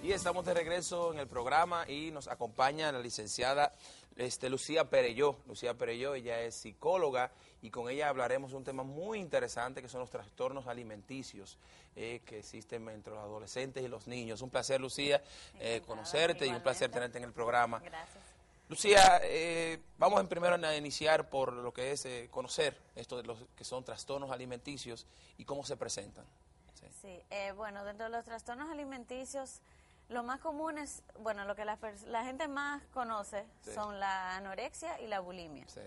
Y estamos de regreso en el programa y nos acompaña la licenciada Lucía Perelló. Lucía Perelló, ella es psicóloga y con ella hablaremos de un tema muy interesante que son los trastornos alimenticios que existen entre los adolescentes y los niños. Un placer, Lucía, conocerte y un placer tenerte en el programa. Gracias. Lucía, vamos primero a iniciar por lo que es conocer esto de los que son trastornos alimenticios y cómo se presentan. Sí, bueno, dentro de los trastornos alimenticios, lo más común es, bueno, lo que la gente más conoce son la anorexia y la bulimia. Sí.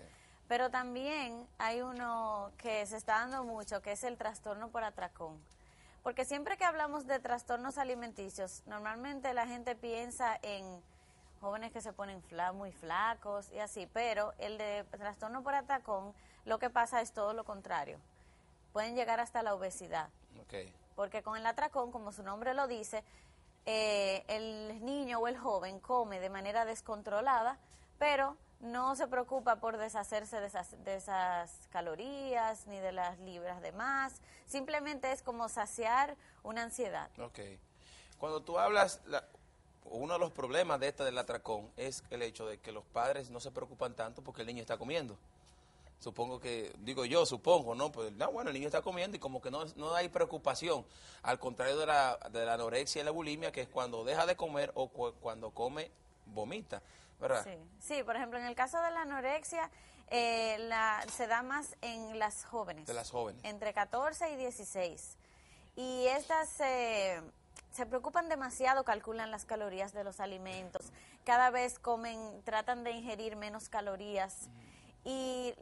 Pero también hay uno que se está dando mucho, que es el trastorno por atracón. Porque siempre que hablamos de trastornos alimenticios, normalmente la gente piensa en jóvenes que se ponen muy flacos y así, pero el de trastorno por atracón, lo que pasa es todo lo contrario. Pueden llegar hasta la obesidad. Okay. Porque con el atracón, como su nombre lo dice, el niño o el joven come de manera descontrolada, pero no se preocupa por deshacerse de esas calorías ni de las libras de más. Simplemente es como saciar una ansiedad. Ok. Cuando tú hablas, uno de los problemas de del atracón es el hecho de que los padres no se preocupan tanto porque el niño está comiendo. Supongo que, digo yo, supongo, ¿no? Pues, no, bueno, el niño está comiendo y como que no hay preocupación. Al contrario de la anorexia y la bulimia, que es cuando deja de comer o cuando come, vomita, ¿verdad? Sí, sí, por ejemplo, en el caso de la anorexia, se da más en las jóvenes. De las jóvenes. Entre 14 y 16. Y estas se preocupan demasiado, calculan las calorías de los alimentos. Cada vez tratan de ingerir menos calorías. Y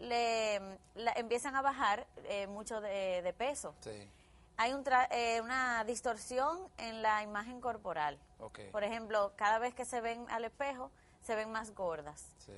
empiezan a bajar mucho de peso. Sí. Hay una distorsión en la imagen corporal. Okay. Por ejemplo, cada vez que se ven al espejo, se ven más gordas. Sí.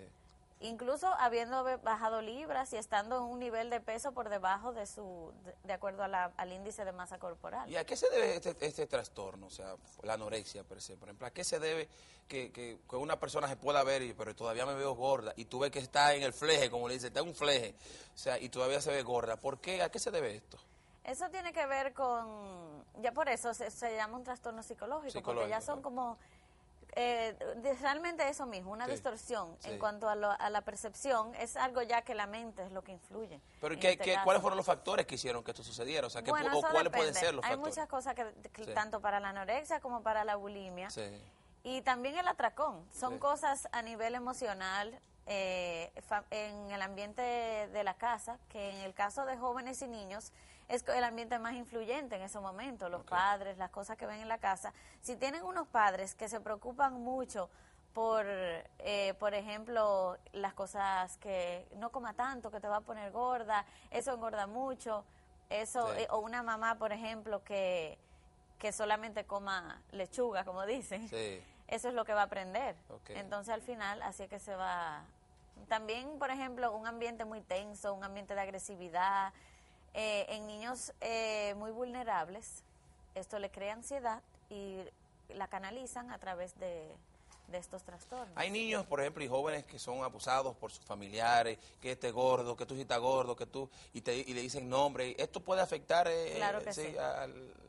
Incluso habiendo bajado libras y estando en un nivel de peso por debajo de acuerdo al índice de masa corporal. ¿Y a qué se debe este trastorno? O sea, la anorexia per se, por ejemplo, ¿a qué se debe que una persona se pueda ver, pero todavía me veo gorda, y tú ves que está en el fleje, como le dice, está en un fleje, o sea, y todavía se ve gorda? ¿Por qué? ¿A qué se debe esto? Eso tiene que ver ya por eso se llama un trastorno psicológico, porque ya son como realmente eso mismo, una distorsión en cuanto a la percepción. Es algo ya que la mente es lo que influye. Pero ¿cuáles fueron los factores que hicieron que esto sucediera? O sea, bueno, ¿cuáles pueden ser los Hay factores? muchas cosas que tanto para la anorexia como para la bulimia. Sí. Y también el atracón. Son cosas a nivel emocional, en el ambiente de la casa, que en el caso de jóvenes y niños es el ambiente más influyente en ese momento, los padres, las cosas que ven en la casa. Si tienen unos padres que se preocupan mucho por ejemplo, las cosas que no coma tanto, que te va a poner gorda, eso engorda mucho, o una mamá, por ejemplo, que solamente coma lechuga, como dicen, eso es lo que va a aprender. Entonces, al final, así es que se va. También, por ejemplo, un ambiente muy tenso, un ambiente de agresividad, en niños muy vulnerables, esto le crea ansiedad y la canalizan a través de estos trastornos. Hay niños, por ejemplo, y jóvenes que son abusados por sus familiares, que este gordo, que tú sí estás gordo, que tú, y le dicen nombre. ¿Esto puede afectar claro que sí.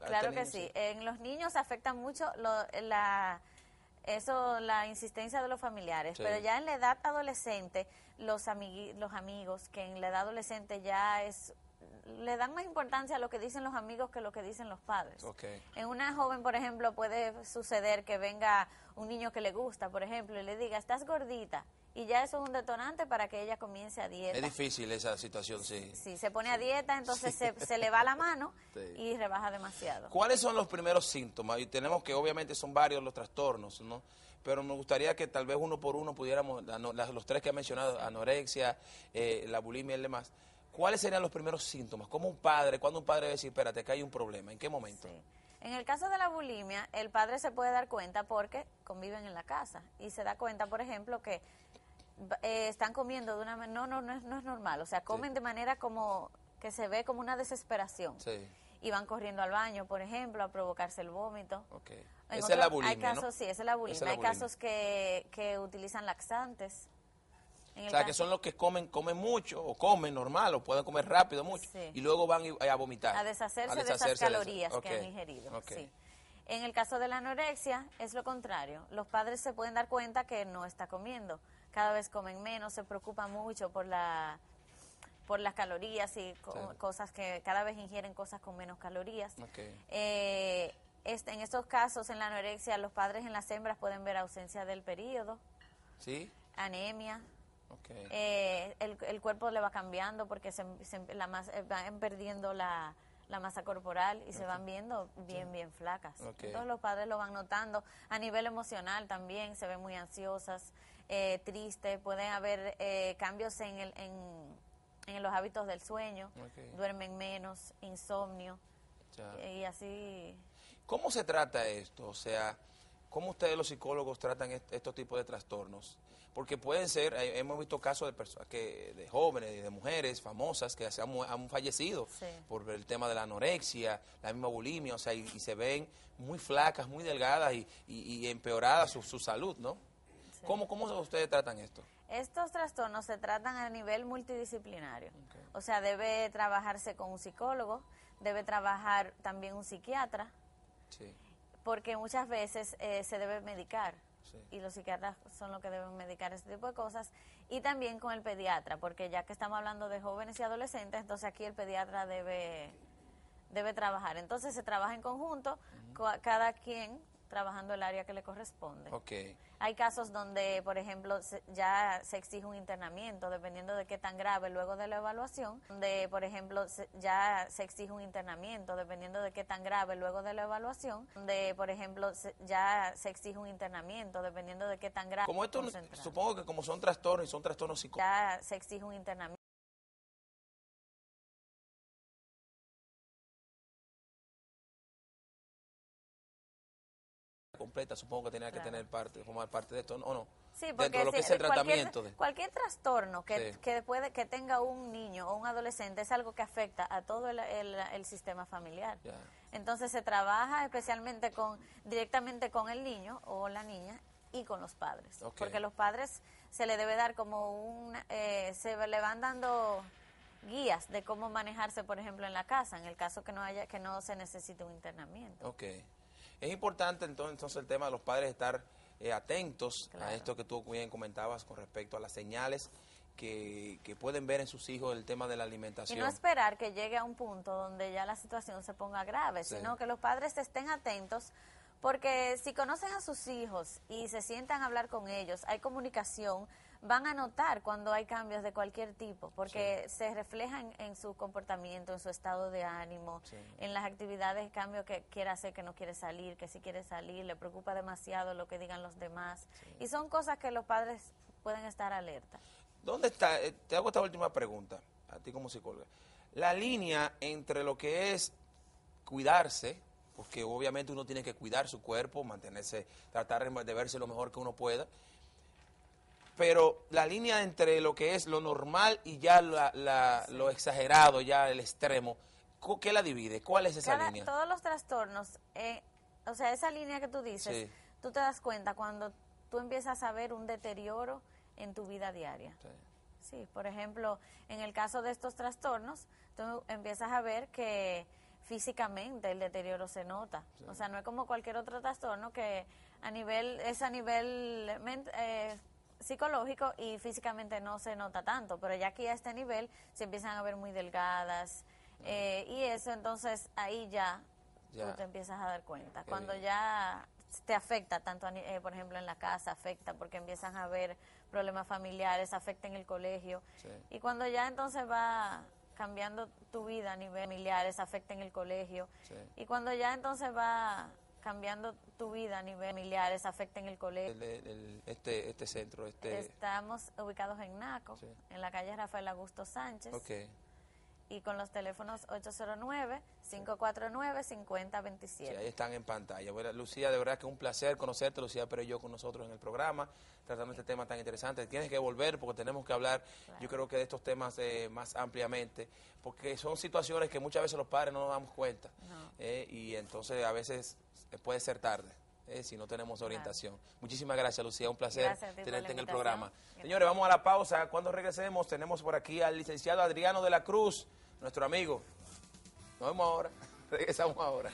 Claro que sí. En los niños afecta mucho la insistencia de los familiares, pero ya en la edad adolescente, los amigos, que en la edad adolescente ya le dan más importancia a lo que dicen los amigos que lo que dicen los padres. En una joven, por ejemplo, puede suceder que venga un niño que le gusta, por ejemplo, y le diga, estás gordita, y ya eso es un detonante para que ella comience a dieta. Es difícil esa situación, sí. Sí, se pone a dieta, entonces se le va la mano y rebaja demasiado. ¿Cuáles son los primeros síntomas? Y tenemos que, obviamente, son varios los trastornos, ¿no? Pero me gustaría que tal vez uno por uno pudiéramos, los tres que ha mencionado, anorexia, la bulimia y demás. ¿Cuáles serían los primeros síntomas? Cuando un padre debe decir, espérate, que hay un problema? ¿En qué momento? Sí. En el caso de la bulimia, el padre se puede dar cuenta porque conviven en la casa y se da cuenta, por ejemplo, que están comiendo de una manera, no es normal, o sea, comen de manera como que se ve como una desesperación. Y van corriendo al baño, por ejemplo, a provocarse el vómito. Esa es la bulimia, hay casos, ¿no? Sí, esa es la bulimia. Hay casos que utilizan laxantes. O sea, que son los que comen mucho, o comen normal, o pueden comer rápido mucho, y luego van a vomitar. A deshacerse de esas calorías que han ingerido. Sí. En el caso de la anorexia es lo contrario. Los padres se pueden dar cuenta que no está comiendo. Cada vez comen menos, se preocupan mucho por las calorías y cosas que cada vez ingieren cosas con menos calorías. Okay. En estos casos, en la anorexia, los padres en las hembras pueden ver ausencia del periodo, ¿sí? Anemia. Okay. El cuerpo le va cambiando porque van perdiendo la masa corporal y se van viendo bien flacas. Okay. Entonces los padres lo van notando. A nivel emocional también se ven muy ansiosas, tristes, pueden haber cambios en los hábitos del sueño, okay. Duermen menos, insomnio, y así. ¿Cómo se trata esto? O sea, ¿cómo ustedes los psicólogos tratan estos tipos de trastornos? Porque pueden ser, hemos visto casos de personas de jóvenes y de mujeres famosas que han fallecido por el tema de la anorexia, la misma bulimia, o sea, y se ven muy flacas, muy delgadas y empeorada su salud, ¿no? Sí. ¿Cómo ustedes tratan esto? Estos trastornos se tratan a nivel multidisciplinario. Okay. O sea, debe trabajarse con un psicólogo, debe trabajar también un psiquiatra, sí. Porque muchas veces se debe medicar. Sí. Y los psiquiatras son los que deben medicar este tipo de cosas, y también con el pediatra, porque ya que estamos hablando de jóvenes y adolescentes, entonces aquí el pediatra debe trabajar. Entonces se trabaja en conjunto, cada quien trabajando el área que le corresponde. Okay. Hay casos donde, por ejemplo, ya se exige un internamiento, dependiendo de qué tan grave luego de la evaluación, donde, por ejemplo, ya se exige un internamiento, dependiendo de qué tan grave luego de la evaluación, donde, por ejemplo, ya se exige un internamiento, dependiendo de qué tan grave. Como esto, supongo que como son trastornos y son trastornos psicológicos. Ya se exige un internamiento. Completa, supongo que tenía que tener formar parte de esto, ¿o no? Sí, porque dentro de lo que es el tratamiento. Cualquier trastorno que tenga un niño o un adolescente es algo que afecta a todo el sistema familiar. Yeah. Entonces se trabaja especialmente directamente con el niño o la niña y con los padres. Okay. Porque los padres se le debe dar como se le van dando guías de cómo manejarse, por ejemplo, en la casa, en el caso que no se necesite un internamiento. Okay. Es importante entonces el tema de los padres estar atentos a esto que tú bien comentabas con respecto a las señales que pueden ver en sus hijos el tema de la alimentación. Y no esperar que llegue a un punto donde ya la situación se ponga grave, sino que los padres estén atentos, porque si conocen a sus hijos y se sientan a hablar con ellos, hay comunicación, van a notar cuando hay cambios de cualquier tipo, porque se reflejan en su comportamiento, en su estado de ánimo, en las actividades, cambio que quiere hacer, que no quiere salir, que sí quiere salir, le preocupa demasiado lo que digan los demás. Y son cosas que los padres pueden estar alerta. ¿Dónde está? Te hago esta última pregunta, a ti como psicóloga. La línea entre lo que es cuidarse, porque obviamente uno tiene que cuidar su cuerpo, mantenerse, tratar de verse lo mejor que uno pueda, pero la línea entre lo que es lo normal y ya lo exagerado, ya el extremo, ¿qué la divide? ¿Cuál es esa línea? Todos los trastornos, o sea, esa línea que tú dices, tú te das cuenta cuando tú empiezas a ver un deterioro en tu vida diaria. Sí, por ejemplo, en el caso de estos trastornos, tú empiezas a ver que físicamente el deterioro se nota. O sea, no es como cualquier otro trastorno que es a nivel psicológico y físicamente no se nota tanto, pero ya aquí a este nivel se empiezan a ver muy delgadas, y eso entonces ahí ya tú te empiezas a dar cuenta. Cuando ya te afecta tanto, por ejemplo en la casa afecta porque empiezan a haber problemas familiares, afecta en el colegio, y cuando ya entonces va cambiando tu vida a nivel familiares, afecta en el colegio, y cuando ya entonces va cambiando tu vida a nivel familiares, afecta en el colegio. Este centro. Estamos ubicados en Naco, en la calle Rafael Augusto Sánchez. Okay. Y con los teléfonos 809-549-5027. Sí, ahí están en pantalla. Bueno, Lucía, de verdad que es un placer conocerte, Lucía Perello con nosotros en el programa, tratando este tema tan interesante. Tienes que volver porque tenemos que hablar, yo creo que de estos temas más ampliamente, porque son situaciones que muchas veces los padres no nos damos cuenta. Y entonces a veces puede ser tarde. Si no tenemos orientación. Muchísimas gracias, Lucía, un placer tenerte en el programa. Señores, vamos a la pausa. Cuando regresemos tenemos por aquí al licenciado Adriano de la Cruz, nuestro amigo. Nos vemos ahora, regresamos ahora.